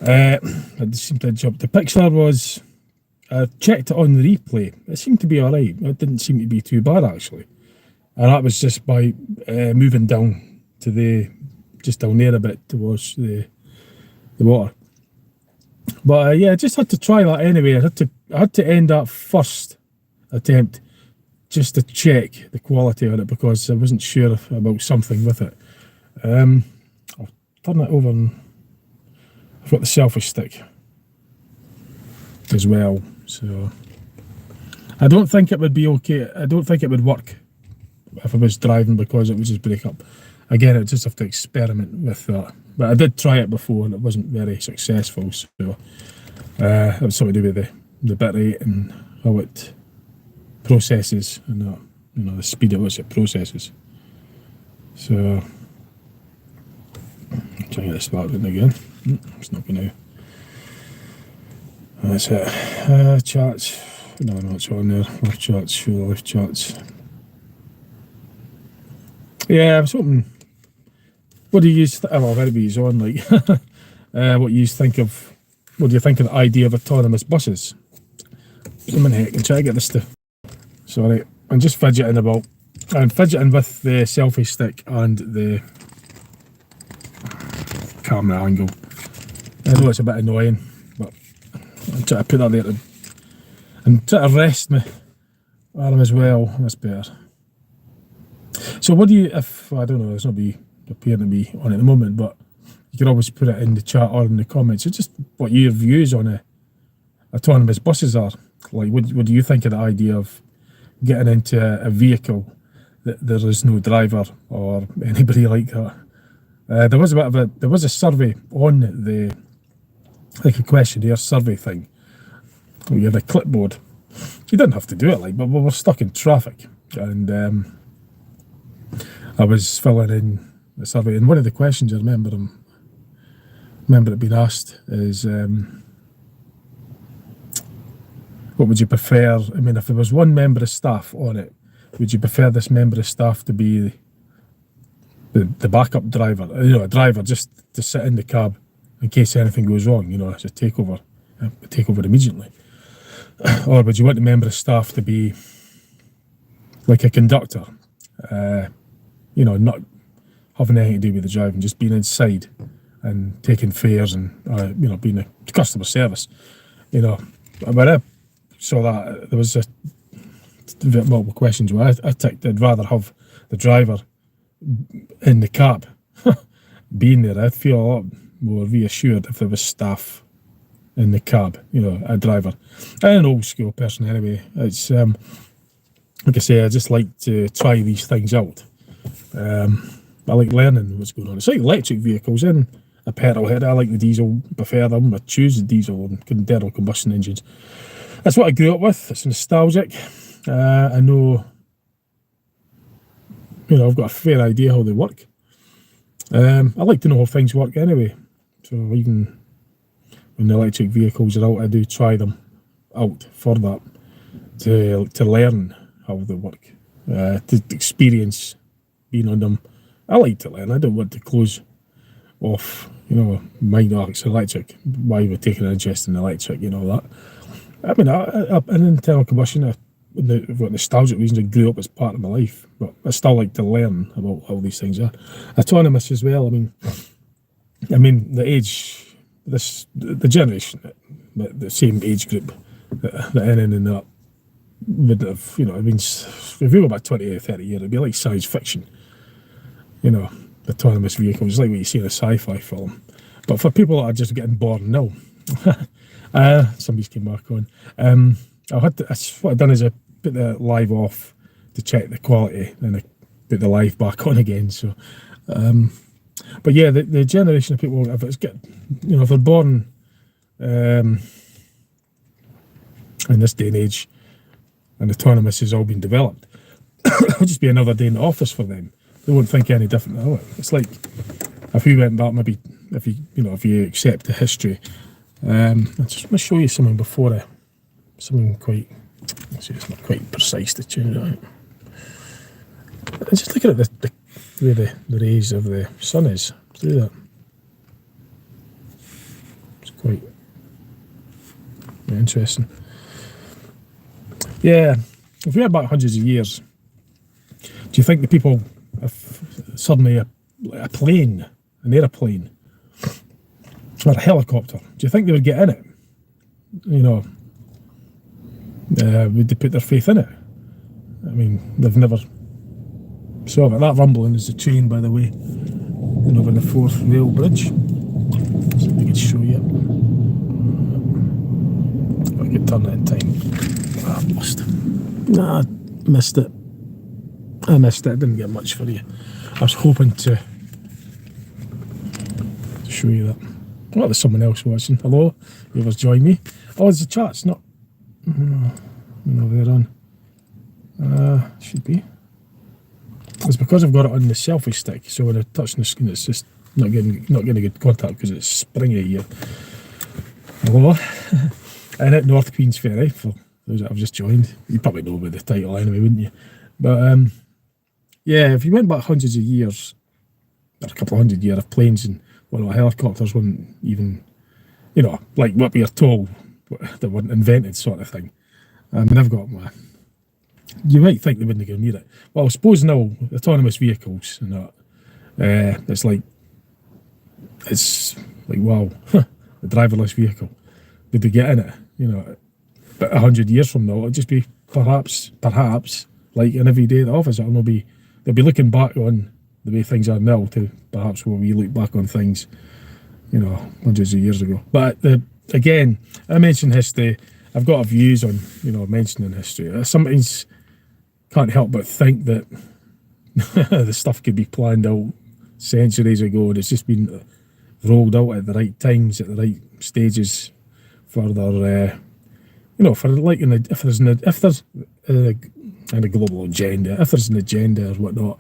It seemed to jump. The picture was, I checked it on the replay. It seemed to be alright. It didn't seem to be too bad actually. And that was just by moving down to just down there a bit towards the water. But yeah, I just had to try that anyway. I had to end that first attempt just to check the quality on it because I wasn't sure about something with it. I'll turn it over and I've got the selfie stick as well, so I don't think it would be okay. I don't think it would work if I was driving because it would just break up. Again, I'd just have to experiment with that. But I did try it before and it wasn't very successful, so it was something to do with the bit rate and how it processes and the speed at which it processes. So try to get this started again. It's not going to. That's it. Charts. No, it's on there. Live charts. Show the live charts. Yeah, I was hoping. What do you use? Well, everybody's on. Like, what do you think of? What do you think of the idea of autonomous buses? A minute, I can try to get this to. Sorry, I'm just fidgeting about. I'm fidgeting with the selfie stick and the camera angle. I know it's a bit annoying, but I'm trying to put that there and try to rest my arm as well. That's better. So what do you, if, I don't know, it's not appearing to be on at the moment, but you can always put it in the chat or in the comments. It's just what your views on autonomous buses are. Like, what do you think of the idea of getting into a vehicle that there is no driver or anybody like that? There was a survey on like a questionnaire survey thing. You had a clipboard. You didn't have to do it, but we were stuck in traffic, and I was filling in the survey. And one of the questions I remember it being asked is, what would you prefer? I mean, if there was one member of staff on it, would you prefer this member of staff to be the backup driver, a driver just to sit in the cab in case anything goes wrong, as a takeover immediately? Or would you want the member of staff to be like a conductor, not having anything to do with the driving, just being inside and taking fares and, being a customer service? When I saw that, there was multiple questions where I ticked, I'd rather have the driver in the cab being there. I'd feel a lot more reassured if there was staff in the cab, a driver. I'm an old school person anyway. It's like I say, I just like to try these things out. I like learning what's going on. It's like electric vehicles and a petrol head. I like the diesel, prefer them. I choose the diesel and internal combustion engines. That's what I grew up with. It's nostalgic. I know, I've got a fair idea how they work. I like to know how things work anyway. So even when the electric vehicles are out, I do try them out for that, to learn how they work, to experience being on them. I like to learn. I don't want to close off, mind arcs electric. Why we're taking an interest in electric, that. I mean, an internal combustion, for nostalgic reasons, I grew up as part of my life, but I still like to learn about how these things are. Autonomous as well. I mean, the age, the generation, the same age group that I'm in and that would have, if you go back 20 or 30 years, it'd be like science fiction. Autonomous vehicles, like what you see in a sci-fi film. But for people that are just getting born now, somebody's came back on. What I've done is I put the live off to check the quality, and I put the live back on again. So, but yeah, the generation of people, if they're born in this day and age, and autonomous has all been developed, it'll just be another day in the office for them. They won't think any different at all. It's like if we went back, maybe if you accept the history. I'm just going to show you something before something quite. See, it's not quite precise to change it out. Just looking at the way the rays of the sun is through that. It's quite interesting. Yeah, if we went back hundreds of years, do you think the people, if suddenly a plane, an aeroplane, or a helicopter, do you think they would get in it? You know, would they put their faith in it? I mean, they've never saw it. That rumbling is the train, by the way, going over the Forth Rail Bridge. So I could show you. If I could turn it in time. I must. Nah, I missed it. I missed it. I didn't get much for you. I was hoping to show you that. Oh, there's someone else watching. Hello, whoever's joined me. Oh, there's a chat. It's not. No, they're on. Should be. It's because I've got it on the selfie stick, so when I touch the screen, it's just not getting a good contact because it's springy here. Hello, and at North Queensferry, for those that have just joined, you probably know about the title anyway, wouldn't you? But yeah, if you went back hundreds of years, or a couple of hundred years of planes and helicopters weren't even, you know, like what we are told, they weren't invented sort of thing. I mean, I've got my. You might think they wouldn't go near it. Well, I suppose now autonomous vehicles and that, it's like wow, a driverless vehicle. Did they get in it? You know, but 100 years from now, it'll just be perhaps like an everyday at the office. They'll be looking back on the way things are now to perhaps where we look back on things, you know, hundreds of years ago. But again, I mentioned history. I've got views on, you know, mentioning history. I sometimes can't help but think that the stuff could be planned out centuries ago and it's just been rolled out at the right times, at the right stages for their, you know, for like if there's a global agenda, if there's an agenda or whatnot,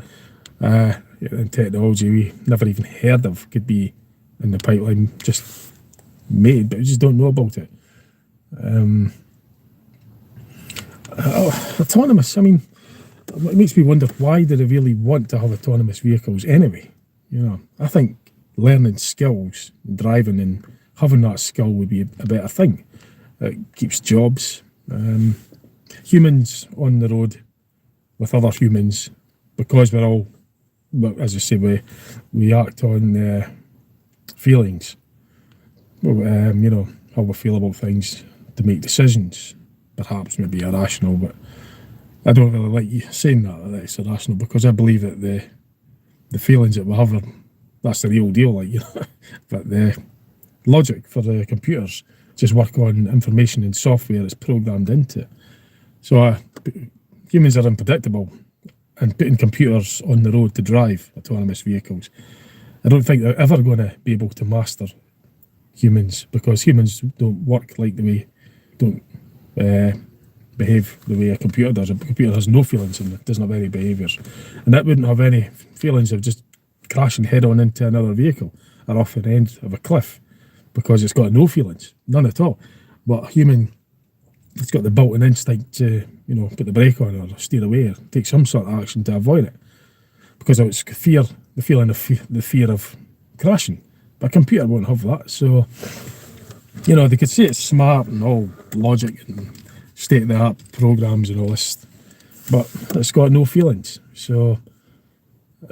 and technology we never even heard of could be in the pipeline, just made, but we just don't know about it. Autonomous, I mean, it makes me wonder, why do they really want to have autonomous vehicles anyway? You know, I think learning skills, driving and having that skill would be a better thing. It keeps jobs. Humans on the road with other humans, because we're all, as I say, we act on feelings. Well, you know, how we feel about things to make decisions. Perhaps maybe irrational, but I don't really like you saying that it's irrational, because I believe that the feelings that we have, that's the real deal, like, you know. But the logic for the computers just work on information and software that's programmed into it. So humans are unpredictable, and putting computers on the road to drive autonomous vehicles, I don't think they're ever going to be able to master humans, because humans don't work like the way, don't behave the way a computer does. A computer has no feelings and it doesn't have any behaviours, and that wouldn't have any feelings of just crashing head on into another vehicle or off the end of a cliff, because it's got no feelings, none at all. But a human, it's got the built-in instinct to, you know, put the brake on or steer away or take some sort of action to avoid it, because it's fear, the feeling of the fear of crashing. But a computer won't have that. So, you know, they could say it's smart and all logic and state-of-the-art programs and all this, but it's got no feelings. So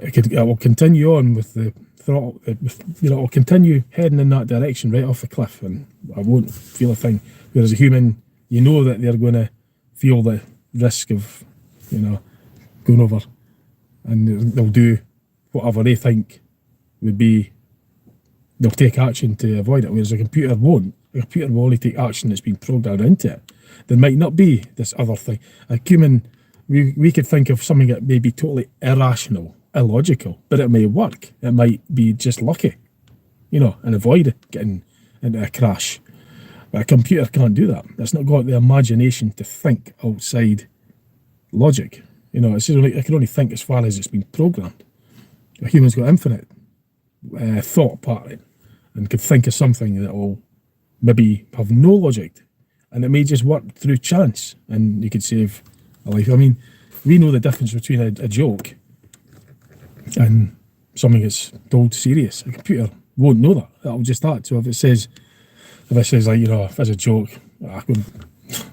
it will continue on with the throttle, you know, it will continue heading in that direction right off the cliff, and I won't feel a thing. Whereas a human, you know that they're going to feel the risk of, you know, going over, and they'll do whatever they think would be, they'll take action to avoid it, whereas a computer won't. A computer will only take action that's been programmed into it. There might not be this other thing. A human, we could think of something that may be totally irrational, illogical, but it may work. It might be just lucky, you know, and avoid getting into a crash. But a computer can't do that. It's not got the imagination to think outside logic. You know, it's only, it can only think as far as it's been programmed. A human's got infinite thought pattern and could think of something that will maybe have no logic, and it may just work through chance, and you could save a life. I mean, we know the difference between a joke and something that's told serious. A computer won't know that. That'll just that. So if it says if it says like, you know, if it's a joke, I could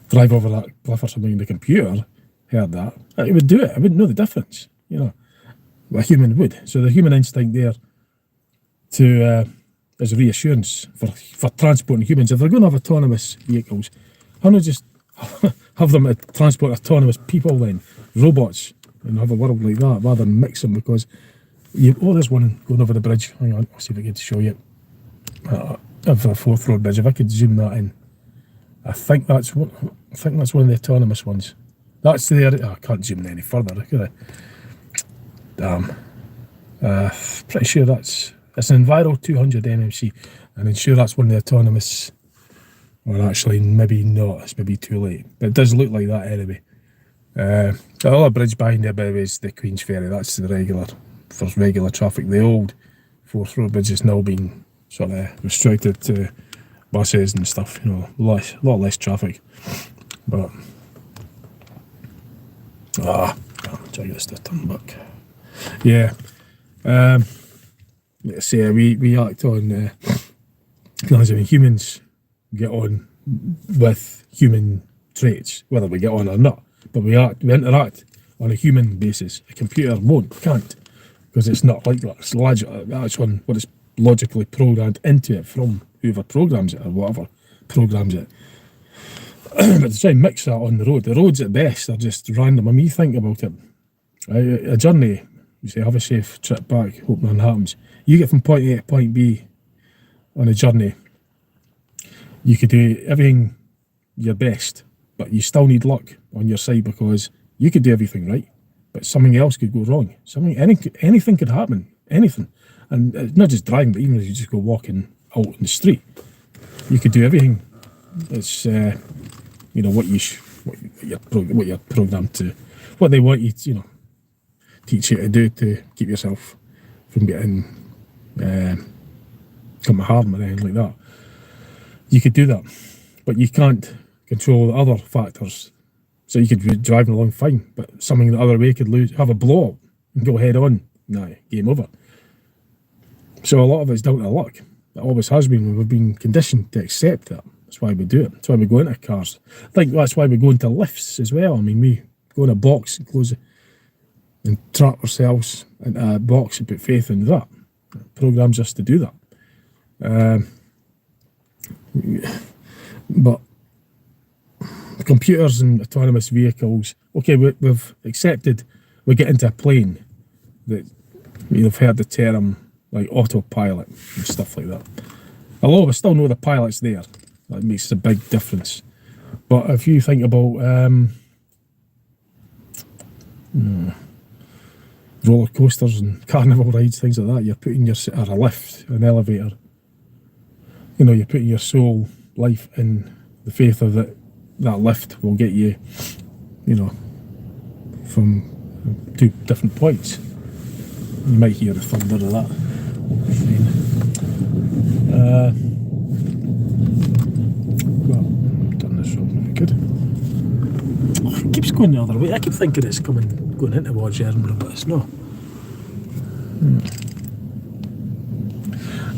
drive over that cliff or something in the computer, heard that, it would do it. I wouldn't know the difference, you know. A human would. So the human instinct there to as a reassurance for transporting humans. If they're going to have autonomous vehicles, why not just have them to transport autonomous people then, robots, and have a world like that rather than mix them? Because there's one going over the bridge. Hang on, I'll see if I can show you. Over a Forth Road bridge. If I could zoom that in, I think that's one of the autonomous ones. That's there. I can't zoom in any further, could I? Damn. Pretty sure it's an Enviro 200 MMC, and I'm sure that's one of the autonomous. Or actually, maybe not. It's maybe too late, but it does look like that anyway. The other bridge behind there, by the way, is the Queensferry. That's the regular traffic. The old Forth Road bridge has now been sort of restricted to buses and stuff. You know, a lot less traffic. But try this to turn back. Yeah. Let's say we act on humans get on with human traits, whether we get on or not. But we interact on a human basis. A computer can't, because it's not like that. That's on what it's logically programmed into it from whoever programs it or whatever programs it. But to try and mix that on the roads at best are just random. I mean, you think about it. A journey, you say, have a safe trip back, hope nothing happens. You get from point A to point B on a journey. You could do everything your best, but you still need luck on your side, because you could do everything right, but something else could go wrong. Anything could happen, anything. And not just driving, but even if you just go walking out in the street, you could do everything. It's what you're programmed to, what they want you to, teach you to do to keep yourself from getting come to harm or anything like that. You could do that, but you can't control the other factors. So you could be driving along fine, but something the other way could have a blow up and go head on. Nah, game over. So a lot of it's down to luck. It always has been. We've been conditioned to accept that. That's why we do it. That's why we go into cars. I think that's why we go into lifts as well. I mean, we go in a box and close it and trap ourselves into a box and put faith in that. It programs us to do that. But computers and autonomous vehicles, okay, we've accepted we get into a plane that you've heard the term like autopilot and stuff like that. Although we still know the pilot's there, that makes a big difference. But if you think about roller coasters and carnival rides, things like that, you're putting or a lift, an elevator, you're putting your soul life in the faith of that lift will get you, from 2 different points. You might hear the thunder of that. Well, turn this on. Good. Oh, it keeps going the other way. I keep thinking it's going into towards Edinburgh, but it's not.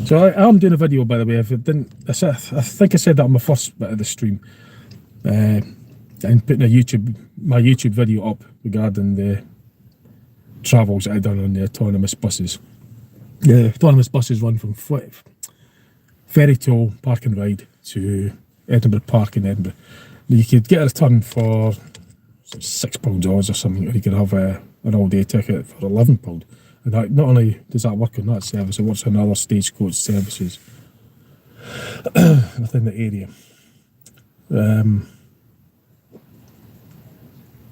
So I am doing a video, by the way. If it didn't, I think I said that on my first bit of the stream. And putting my YouTube video up regarding the travels that I've done on the autonomous buses. The autonomous buses run from Fife, Ferry Toll Park and Ride to Edinburgh Park in Edinburgh. You could get a return for £6 odds or something, or you could have an all-day ticket for £11. And that, not only does that work on that service, it works on other stagecoach services within the area.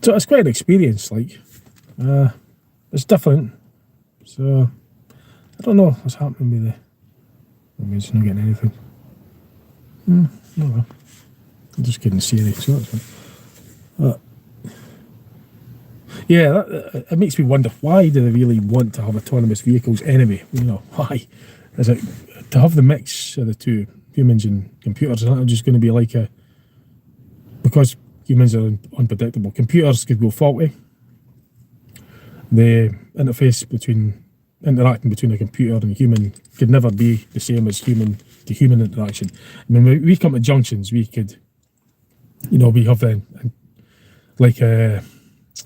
So it's quite an experience, it's different. So I don't know what's happening with it's not getting anything. No, I'm just getting Siri. So yeah, it makes me wonder, why do they really want to have autonomous vehicles anyway? Why? Is it to have the mix of the two, humans and computers? Is that just going to be because humans are unpredictable, computers could go faulty. The interface between interacting between a computer and a human could never be the same as human to human interaction. I mean, when we come to junctions, we could, we have like a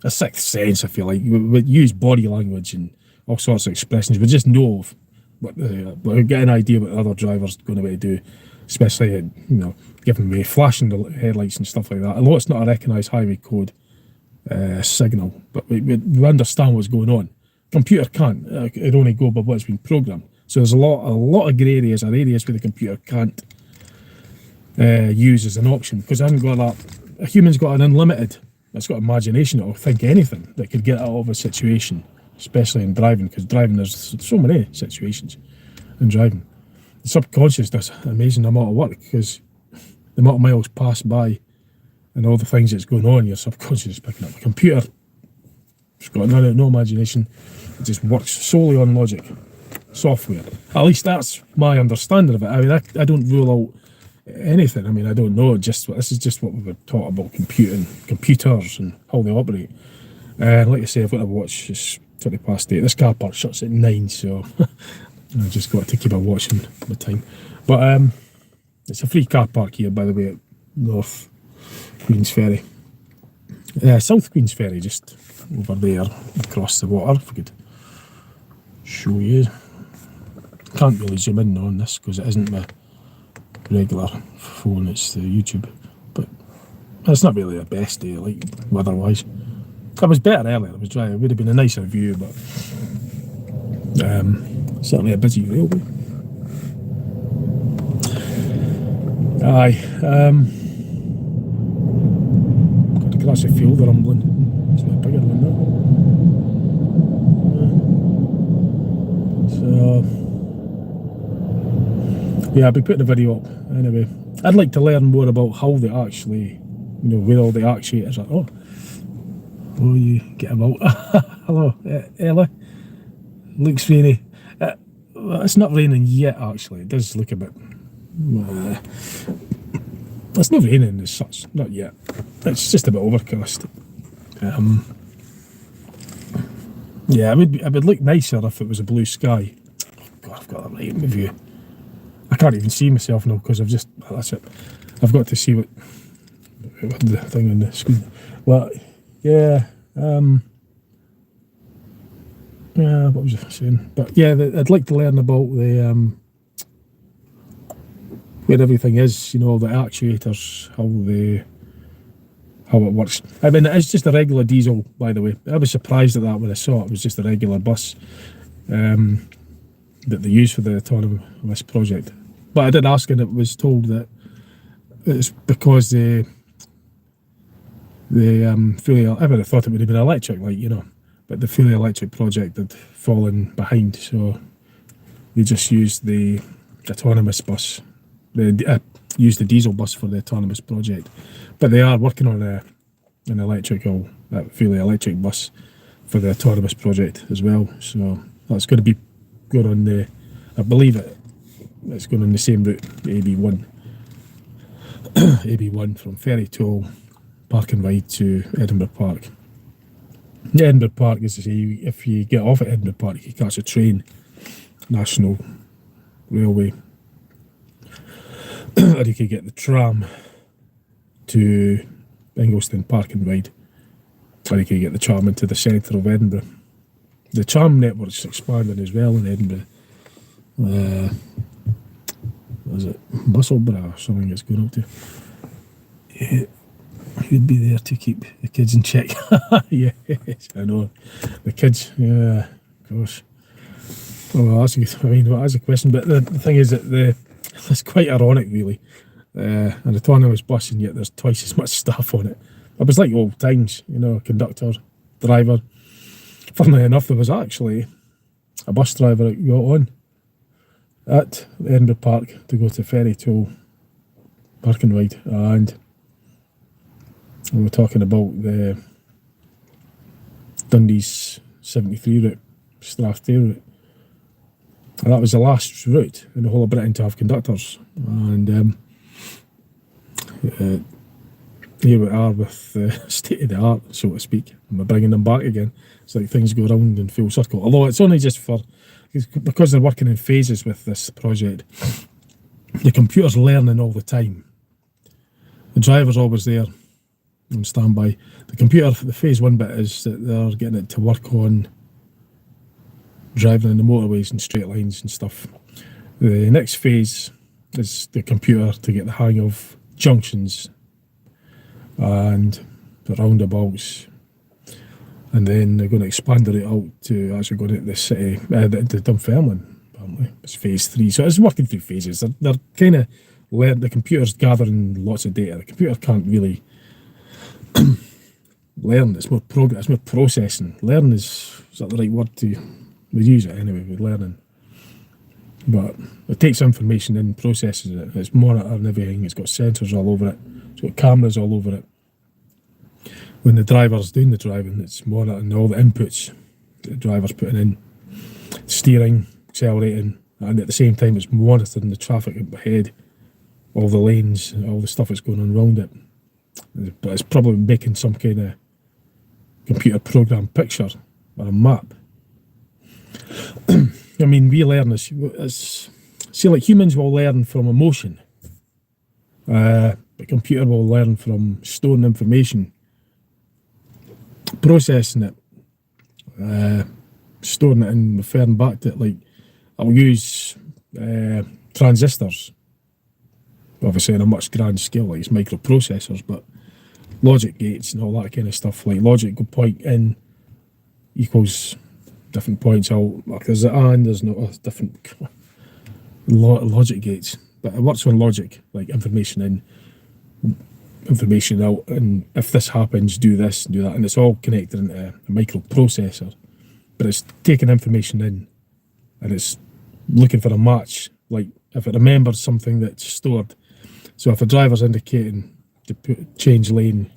sixth sense, I feel like. We use body language and all sorts of expressions. We just know we get an idea what the other driver's going to be do, especially, giving me flashing the headlights and stuff like that. Although it's not a recognised highway code signal, but we understand what's going on. Computer can't. It only go by what's been programmed. So there's a lot of grey areas, or areas where the computer can't use as an option, because I haven't got that. A human's got an unlimited. It's got imagination. It'll think anything that could get out of a situation, especially in driving, because driving, there's so many situations in driving. The subconscious does an amazing amount of work, because the amount of miles pass by and all the things that's going on, your subconscious is picking up. A computer, it's got no imagination. It just works solely on logic, software. At least that's my understanding of it. I mean, I don't rule out anything. I mean, I don't know. This is just what we were taught about computers and how they operate. Like I say, I've got to watch. It's 8:20. This car park shuts at 9, so I just got to keep a watch on the time. But it's a free car park here, by the way, at North Queensferry. South Queensferry, just over there across the water. If I could show you. Can't really zoom in on this because it isn't my regular phone, it's the YouTube. But it's not really the best day, like weather-wise. It was better earlier. It was dry. It would have been a nicer view, but certainly a busy railway. Got a grassy field rumbling. It's not a bigger one now. So yeah, I'll be putting a video up anyway. I'd like to learn more about how they actually, where all the actuators are. Oh, you get about. Hello, Ella. Looks rainy. Well, it's not raining yet, actually. It does look a bit. It's not raining as such, not yet. It's just a bit overcast. Yeah, it would look nicer if it was a blue sky. Oh God, I've got that right in my view. I can't even see myself now because that's it. I've got to see what the thing on the screen. Well, yeah, what was I saying? But yeah, I'd like to learn about the where everything is. The actuators, how it works. I mean, it's just a regular diesel, by the way. I was surprised at that when I saw it. It was just a regular bus that they use for the autonomous project. But I did ask, and it was told that it's because the fully. I would have thought it would have been electric, but the fully electric project had fallen behind, so they just used the autonomous bus. They used the diesel bus for the autonomous project, but they are working on an fully electric bus for the autonomous project as well. So that's going to be going on I believe it's going on the same route, AB1. AB1 from Ferry Toll, Park and Ride to Edinburgh Park. Edinburgh Park is to say, if you get off at Edinburgh Park, you catch a train, National Railway, or you could get the tram to Ingliston Park and Ride, or you could get the tram into the centre of Edinburgh. The tram network's expanding as well in Edinburgh. Was it Musselburgh or something it's going up to? Yeah. Who'd be there to keep the kids in check? Yes, I know. The kids, yeah, gosh. Oh, that's a question. But the thing is that it's quite ironic, really. An autonomous bus, and yet there's twice as much staff on it. It was like old times, conductor, driver. Funnily enough, there was actually a bus driver that got on at Edinburgh Park to go to Ferry Toll Park and Ride, and we were talking about the Dundee's 73 route, Strathdaire route. And that was the last route in the whole of Britain to have conductors. And here we are with the state of the art, so to speak, and we're bringing them back again. It's like things go round in full circle. Although it's only just because they're working in phases with this project. The computer's learning all the time. The driver's always there on standby. The computer, the phase 1 bit is that they're getting it to work on driving in the motorways and straight lines and stuff. The next phase is the computer to get the hang of junctions and the roundabouts, and then they're going to expand it out to actually going into the city, the Dunfermline. Apparently, it's phase 3, so it's working through phases. They're kind of the computer's gathering lots of data. The computer can't really learn. It's more it's more processing. Learn is that the right word to? We use it anyway with learning, but it takes information in, processes it. It's monitoring everything. It's got sensors all over it. It's got cameras all over it. When the driver's doing the driving, it's monitoring all the inputs that the driver's putting in, steering, accelerating, and at the same time it's monitoring the traffic up ahead, all the lanes, all the stuff that's going on around it. But it's probably making some kind of computer program picture or a map. I mean, we learn as see, like humans will learn from emotion. The computer will learn from storing information, processing it, storing it and referring back to it. Like, I'll use transistors, obviously on a much grand scale, like it's microprocessors, but logic gates and all that kind of stuff. Like logic will point in equals different points out. Like there's the and there's no different logic gates, but it works on logic, like information in, information out, and if this happens, do this, do that, and it's all connected into a microprocessor. But it's taking information in, and it's looking for a match. Like if it remembers something that's stored. So if a driver's indicating to change lane,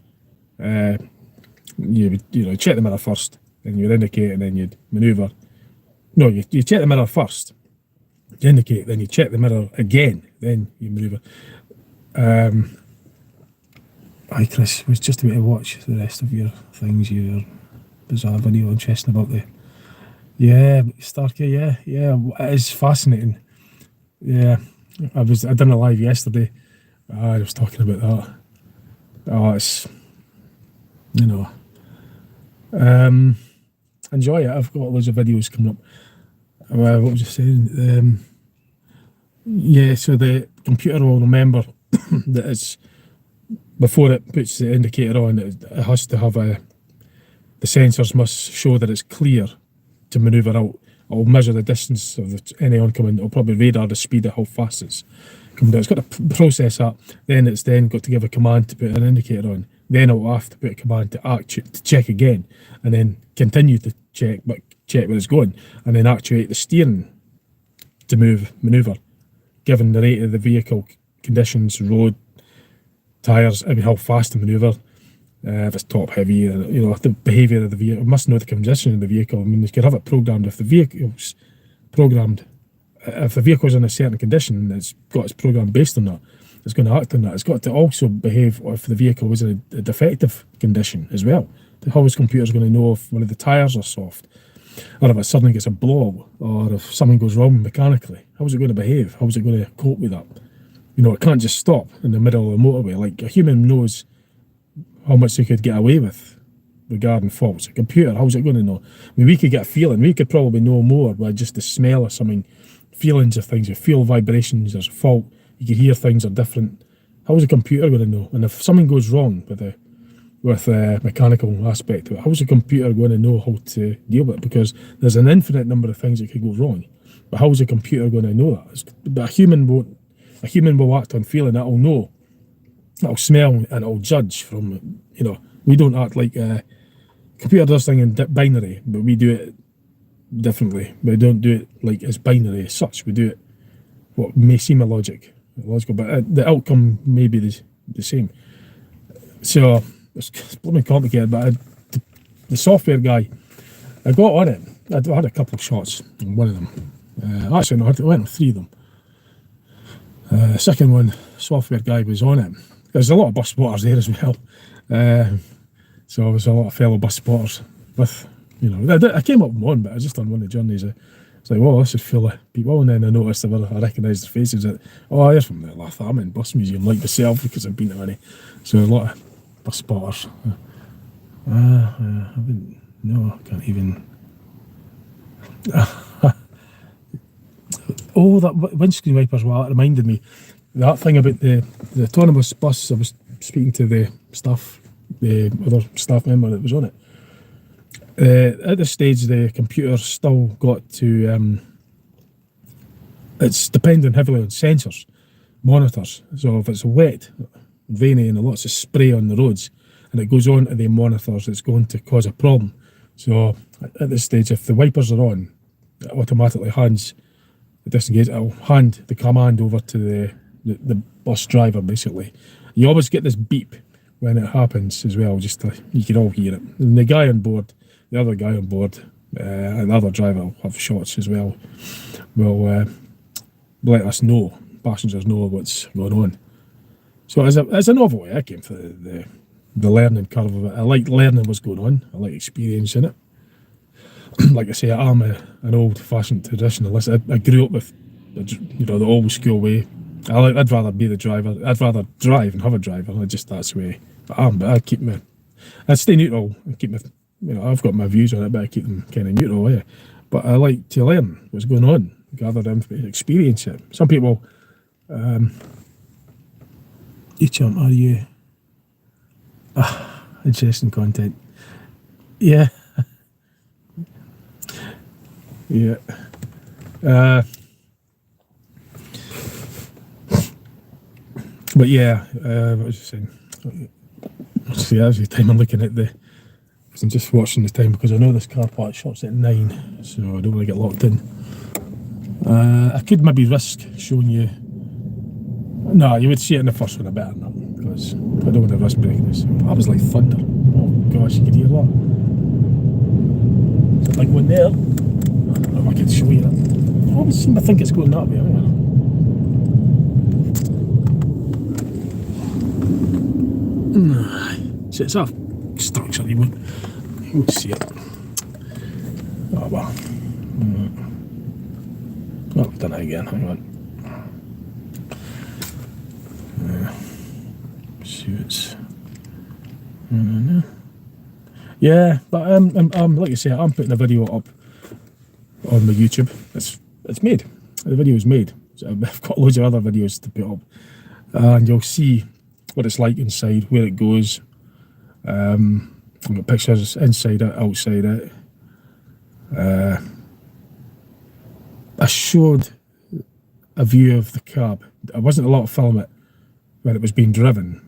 you check the mirror first, then you'd indicate, and then you'd manoeuvre. No, you check the mirror first, you indicate, then you check the mirror again, then you manoeuvre. Hi Chris, was just about to watch the rest of your things, your bizarre video interesting about the Starkey, yeah, it is fascinating. Yeah, I done a live yesterday. I was talking about that. Oh, it's, enjoy it. I've got loads of videos coming up. What was I saying? So the computer will remember that it's, before it puts the indicator on, it has to have the sensors must show that it's clear to manoeuvre out. It'll measure the distance of any oncoming. It'll probably radar the speed at how fast it's coming down. It's got to process that. Then it's then got to give a command to put an indicator on. Then it'll have to put a command to check again, and then continue to check, but check where it's going, and then actuate the steering to manoeuvre, given the rate of the vehicle, conditions, road, tyres, I mean how fast to manoeuvre. If it's top heavy, the behaviour of the vehicle, it must know the condition of the vehicle. I mean, you could have it programmed if the vehicle's programmed. If the vehicle's in a certain condition, it's got its program based on that. It's going to act on that. It's got to also behave if the vehicle was in a defective condition as well. How is computers going to know if one of the tyres are soft, or if it suddenly gets a blow, or if something goes wrong mechanically? How is it going to behave? How is it going to cope with that? It can't just stop in the middle of the motorway. Like a human knows how much they could get away with regarding faults. A computer, how's it going to know? I mean, we could get a feeling. We could probably know more by just the smell of something, feelings of things. You feel vibrations, there's a fault, you can hear things are different. How's a computer going to know? And if something goes wrong with the mechanical aspect of it, how's a computer going to know how to deal with it? Because there's an infinite number of things that could go wrong. But how's a computer going to know that? But a human will act on feeling. It'll know. It'll smell and it'll judge from, we don't act like computer does things in binary, but we do it differently. We don't do it like as binary as such. We do it what may seem logical, but the outcome may be the same. So it's blooming complicated, but the software guy, I got on it. I had a couple of shots on one of them. Actually, no, I went on 3 of them. The second one, software guy was on it, There's a lot of bus spotters there as well. So there was a lot of fellow bus spotters with, I came up with one, but I just on one of the journeys. It's like, whoa, this is full of people. And then I noticed I recognised their faces. That, oh, they're from the Lathaman Bus Museum, like myself, because I've been to many. So a lot of bus spotters. I wouldn't, no, I can't even. Oh, that windscreen wipers, well, that reminded me. That thing about the autonomous bus, I was speaking to the other staff member that was on it. At this stage, the computer still got to, it's dependent heavily on sensors, monitors. So if it's wet, rainy, and lots of spray on the roads, and it goes on to the monitors, it's going to cause a problem. So at this stage, if the wipers are on, it automatically hands the disengage. It'll hand the command over to the bus driver, basically. You always get this beep when it happens as well, you can all hear it. And the other guy on board, and the other driver will have shots as well, will let us know, passengers know what's going on. So as a novel way, I came for the learning curve of it. I like learning what's going on. I like experiencing it. Like I say, I'm an old-fashioned traditionalist. I grew up with the old school way. I'd rather be the driver. I'd rather drive and have a driver. That's the way I am. But I stay neutral. I've got my views on it, but I keep them kind of neutral. Yeah. But I like to learn what's going on, gather information, experience it. Some people, are you? Interesting content. Yeah. Yeah. But yeah, what was I saying? See, every time I'm looking at because I'm just watching the time, because I know this car park shuts at 9, so I don't want to get locked in. I could maybe risk showing you. No, you would see it in the first one, I better not, because I don't want to risk breaking this. That was like thunder. Oh gosh, you could hear that. There's a big one there. I don't know if I can show you that. I always seem to think it's going that way. So it's a structure, you won't see it. Oh well. Oh, I've done it again, hang on. Shoots. Yeah, but like I say, I'm putting a video up on my YouTube. It's made. The video is made. So I've got loads of other videos to put up, and you'll see what it's like inside, where it goes. I've got pictures inside it, outside it. I showed a view of the cab. I wasn't allowed to film it when it was being driven,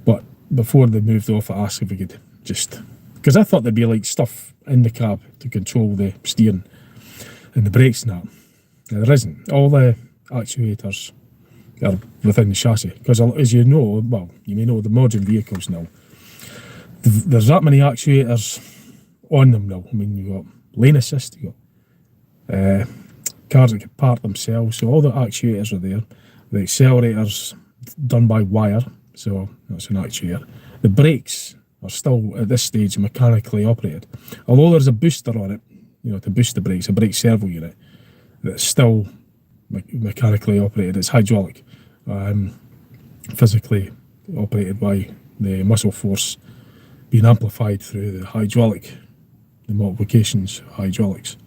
but before they moved off, I asked if we could just, because I thought there'd be like stuff in the cab to control the steering and the brakes and that. Now, there isn't. All the actuators are within the chassis, because as you know, well, you may know, the modern vehicles now, there's that many actuators on them now. I mean, you've got lane assist, you've got cars that can park themselves, so all the actuators are there. The accelerator's done by wire, so that's an actuator. The brakes are still at this stage mechanically operated, although there's a booster on it, to boost the brakes, a brake servo unit that's still mechanically operated. It's hydraulic, physically operated by the muscle force being amplified through the multiplications of hydraulics.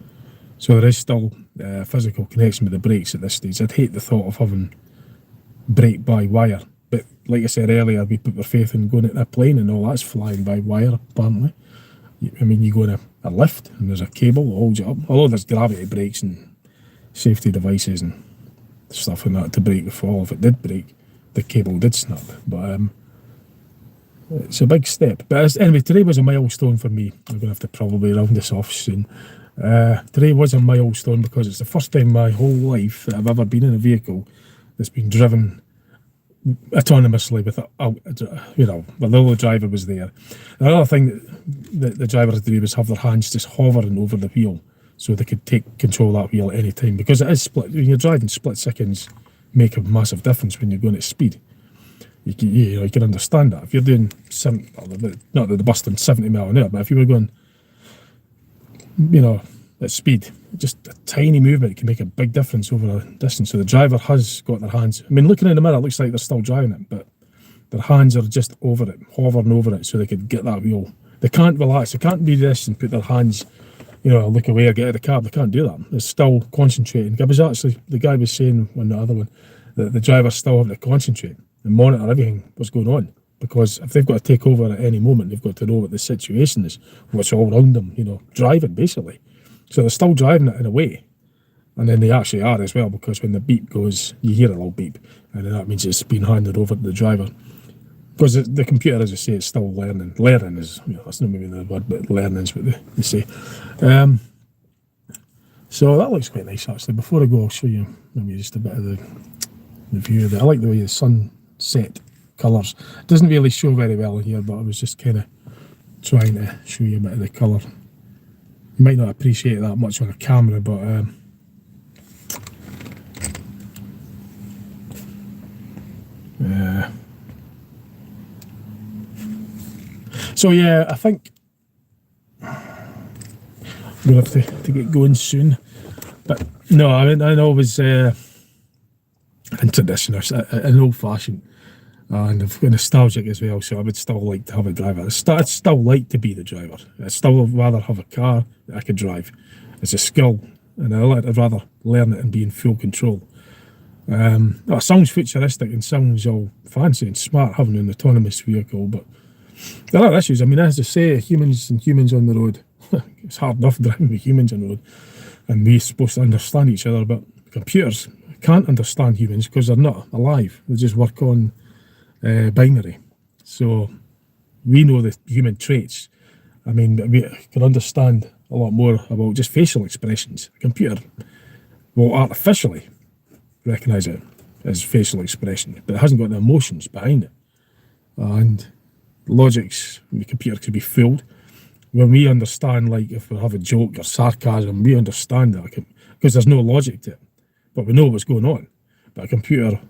So there is still a physical connection with the brakes at this stage. I'd hate the thought of having brake by wire, but like I said earlier, we put our faith in going in a plane and all that's flying by wire, apparently. I mean, you go in a lift and there's a cable that holds you up, although there's gravity brakes and safety devices and stuff like that to break the fall. If it did break, the cable did snap, but it's a big step. But anyway, today was a milestone for me. I'm going to have to probably round this off soon. Today was a milestone because it's the first time in my whole life that I've ever been in a vehicle that's been driven autonomously without, the driver was there. Another thing that the driver had to do was have their hands just hovering over the wheel so they could take control of that wheel at any time, because it is split. When you're driving, split seconds make a massive difference when you're going at speed. you can understand that. If you're doing, not that the bus done 70 mile an hour, but if you were going, at speed, just a tiny movement can make a big difference over a distance. So the driver has got their hands, looking in the mirror, it looks like they're still driving it, but their hands are just over it, hovering over it, so they could get that wheel. They can't relax, they can't do this and put their hands, look away or get out of the cab. They can't do that. They're still concentrating. The guy was saying on the other one, that the driver's still having to concentrate and monitor everything what's going on. Because if they've got to take over at any moment, they've got to know what the situation is, what's all around them, driving basically. So they're still driving it in a way. And then they actually are as well, because when the beep goes, you hear a little beep, and then that means it's been handed over to the driver. Because the computer, as I say, is still learning. Learning is, that's not maybe the word, but learning is what they say. So that looks quite nice actually. Before I go, I'll show you maybe just a bit of the view of it. I like the way the sunset colours. It doesn't really show very well in here, but I was just kind of trying to show you a bit of the colour. You might not appreciate it that much on a camera, but so yeah, I think we'll have to get going soon. But no, I'm always into this, an old fashioned, and I've got nostalgic as well, so I would still like to have a driver. I'd still like to be the driver. I'd still rather have a car that I could drive. It's a skill, and I'd rather learn it and be in full control. It sounds futuristic and sounds all fancy and smart having an autonomous vehicle, but there are issues. As I say, humans on the road. It's hard enough driving with humans on the road, and we're supposed to understand each other, but computers can't understand humans because they're not alive. They just work on binary. So we know the human traits. We can understand a lot more about just facial expressions. A computer will artificially recognise it as facial expression, but it hasn't got the emotions behind it. And logics, the computer could be fooled. When we understand, like if we have a joke or sarcasm, we understand that because there's no logic to it, but we know what's going on. But a computer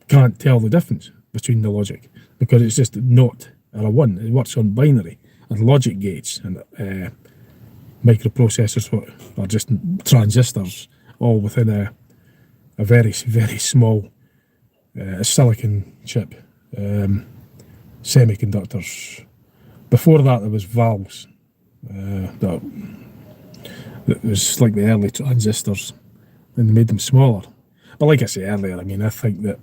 can't tell the difference between the logic because it's just a not or a one. It works on binary and logic gates and microprocessors, what are just transistors, all within a very, very small silicon chip. Semiconductors. Before that, there was valves. That was like the early transistors, and they made them smaller. But like I said earlier, I think that,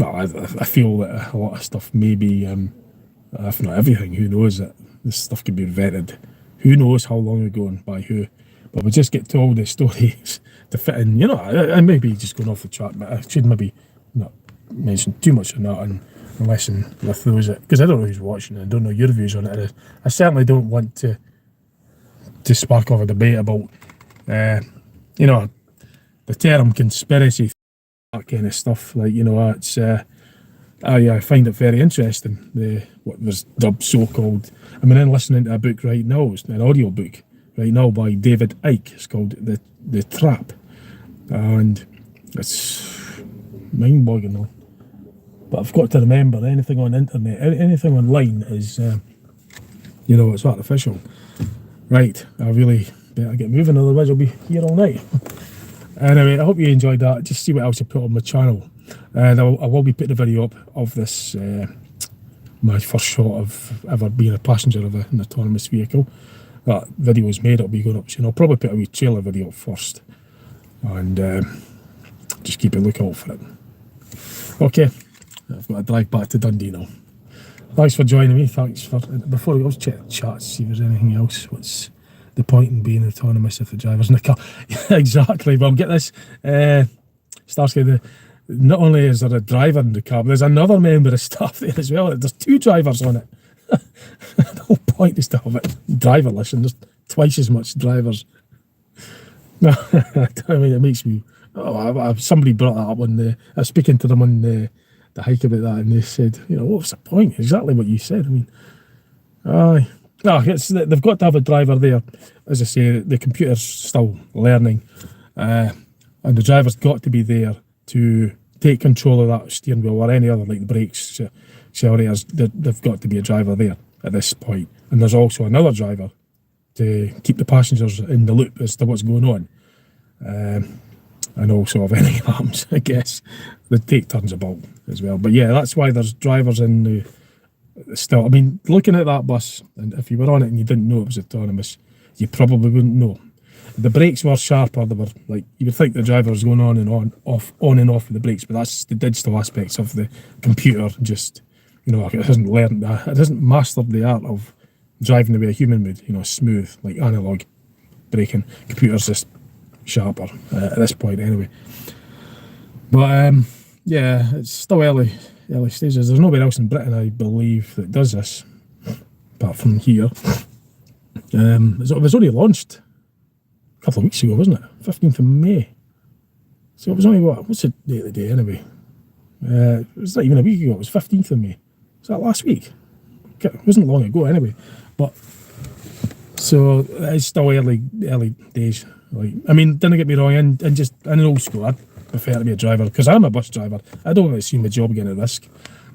I feel that a lot of stuff maybe, if not everything, who knows, that this stuff could be invented. Who knows how long ago and by who. But we just get told the stories to fit in. I may be just going off the track, but I should maybe not mention too much on that and listen with those, because I don't know who's watching and I don't know your views on it. I certainly don't want to spark off a debate about the term conspiracy, that kind of stuff. It's I find it very interesting, what was dubbed so-called. I'm listening to a book right now, it's an audio book right now by David Icke. It's called The Trap, and it's mind-boggling though. But I've got to remember, anything on the internet, anything online is, it's artificial. Right, I really better get moving, otherwise I'll be here all night. Anyway, I hope you enjoyed that. Just see what else I put on my channel. And I will be putting a video up of this, my first shot of ever being a passenger of an autonomous vehicle. That video is made, it'll be going up soon. I'll probably put a wee trailer video up first. And just keep a lookout for it. Okay. I've got to drive back to Dundee now. Thanks for joining me. Thanks for. Before we go, check the chat, see if there's anything else. What's the point in being autonomous if the driver's in the car? Exactly. Well, get this. Starsky, not only is there a driver in the car, but there's another member of staff there as well. There's two drivers on it. The whole point is to have it driverless, and there's twice as much drivers. No, it makes me. Somebody brought that up when I was speaking to them on the hike about that, and they said, what's the point? Exactly what you said. They've got to have a driver there. As I say, the computer's still learning, and the driver's got to be there to take control of that steering wheel or any other, like the brakes, accelerators, they've got to be a driver there at this point. And there's also another driver to keep the passengers in the loop as to what's going on. And also if anything happens, I guess, they take turns about as well. But yeah, that's why there's drivers in the still. I mean, looking at that bus, and if you were on it and you didn't know it was autonomous, you probably wouldn't know. The brakes were sharper. They were like, you would think the driver was going on and on and off with the brakes, but that's the digital aspects of the computer. Just, you know, it hasn't learned that, it hasn't mastered the art of driving the way a human would. You know, smooth, like analog braking. Computer's just sharper at this point, anyway. But yeah, it's still early stages. There's nowhere else in Britain, I believe, that does this, apart from here. It was only launched a couple of weeks ago, wasn't it? 15th of May. So it was only, what's the date of the day anyway? It was not even a week ago, it was 15th of May. Was that last week? It wasn't long ago anyway. But, so it's still early days. Like, I mean, don't get me wrong, and just in an old school, I'd prefer to be a driver, because I'm a bus driver. I don't really see my job getting at risk.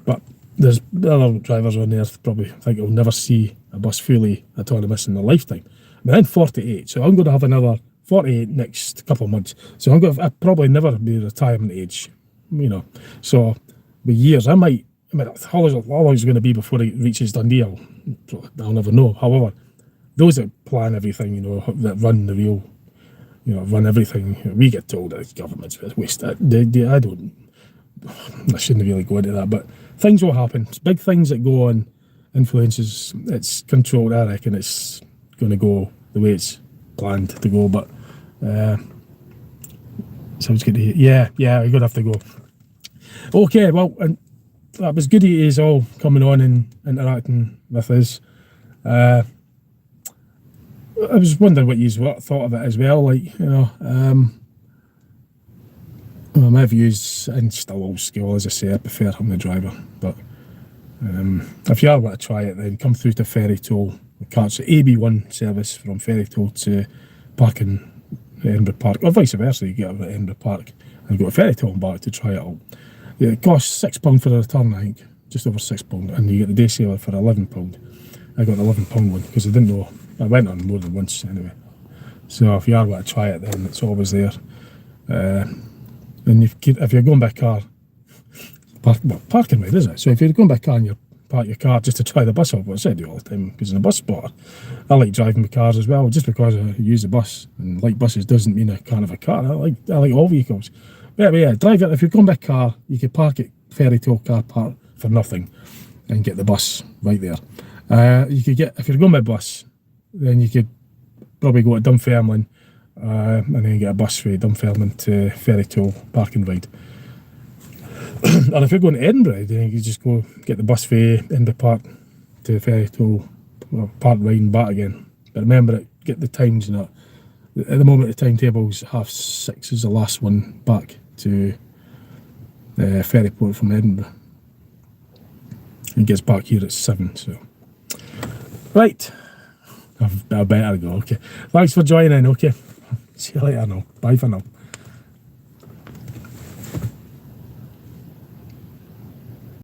But there's other drivers on there probably think I'll never see a bus fully autonomous in their lifetime. I mean, I'm 48, so I'm going to have another 48 next couple of months. So I'll probably never be retirement age, you know. So with years, how long is it going to be before it reaches Dundee? I'll never know. However, those that plan everything, you know, that run the real, you know, run everything, we get told that government's waste. I shouldn't really go into that, but things will happen. It's big things that go on, influences, it's controlled. I reckon it's going to go the way it's planned to go, but sounds good to hear. Yeah, we're going to have to go. Okay, well, and that was good of you all coming on and interacting with us. I was wondering what you thought of it as well, like, you know, well, my views, and still old school, as I say, I prefer having a driver, but if you are want to try it, then come through to Ferry Toll. The cart's AB1 service from Ferry Toll to parking Edinburgh Park, or vice versa. You get over at Edinburgh Park and go to Ferry Toll and back to try it out. Yeah, it costs £6 for the return, I think, just over £6, and you get the day saver for £11. I got the £11 one because I didn't know. I went on more than once anyway. So if you are want to try it, then it's always there. And if you're going by car, parking ride, is it? So if you're going by car and you park your car just to try the bus out, which I do all the time because I'm a bus spotter. I like driving my cars as well, just because I use the bus. And like buses doesn't mean I can't have a car. I like all vehicles. But yeah, drive it. If you're going by car, you could park at Ferry Toll car park for nothing and get the bus right there. You could get, if you're going by bus, then you could probably go to Dunfermline and then get a bus from Dunfermline to Ferry Toll parking ride. And if you're going to Edinburgh, then you just go get the bus for Edinburgh Park to Ferry Toll, park ride and back again. But remember, get the times and that. At the moment, the timetable's 6:30 is the last one back to Ferryport from Edinburgh. And gets back here at 7. So, right, I better go. Okay, thanks for joining. Okay, see you later now. Bye for now.